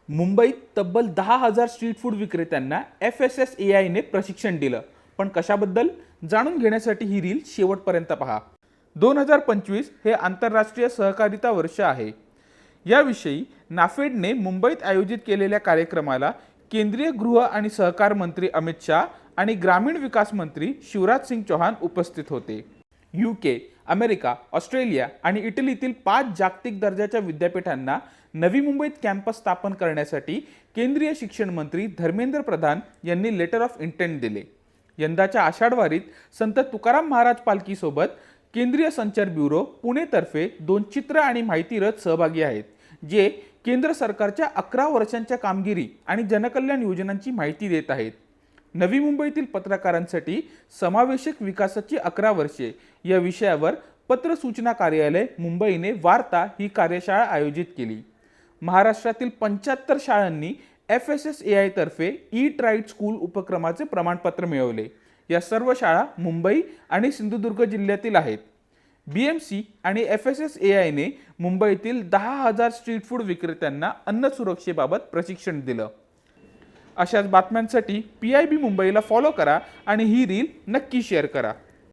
मुंबईत तब्बल 10,000 street food विक्रेत्यांना FSSAI ने प्रशिक्षण दिलं. पण कशाबद्दल? जाणून घेण्यासाठी ही रील शेवटपर्यंत पहा. 2025 हे आंतरराष्ट्रीय सहकारिता वर्ष आहे. याविषयी नाफेडने मुंबईत आयोजित केलेल्या कार्यक्रमाला केंद्रीय गृह आणि सहकार मंत्री अमित शाह आणि ग्रामीण विकास मंत्री शिवराज सिंग चौहान उपस्थित होते. UK, अमेरिका, ऑस्ट्रेलिया आणि इटलीतील 5 जागतिक दर्जाच्या विद्यापीठांना नवी मुंबईत कॅम्पस स्थापन करण्यासाठी केंद्रीय शिक्षण मंत्री धर्मेंद्र प्रधान यांनी लेटर ऑफ इंटेंट दिले. यंदाच्या आषाढवारीत संत तुकाराम महाराज पालखीसोबत केंद्रीय संचार ब्युरो पुणेतर्फे 2 चित्र आणि माहिती रथ सहभागी आहेत, जे केंद्र सरकारच्या 11 वर्षांच्या कामगिरी आणि जनकल्याण योजनांची माहिती देत आहेत. नवी मुंबईतील पत्रकारांसाठी समावेशक विकासाची 11 वर्षे या विषयावर पत्र सूचना कार्यालय मुंबईने वार्ता ही कार्यशाळा आयोजित केली. महाराष्ट्रातील 75 शाळांनी FSSAI तर्फे ईट राईट स्कूल उपक्रमाचे प्रमाणपत्र मिळवले. या सर्व शाळा मुंबई आणि सिंधुदुर्ग जिल्ह्यातील आहेत. BMC आणि FSSAI ने मुंबईतील 10,000 स्ट्रीट फूड विक्रेत्यांना अन्न सुरक्षेबाबत प्रशिक्षण दिलं. अशाच बातम्यांसाठी PIB मुंबईला फॉलो करा आणि ही रील नक्की शेअर करा.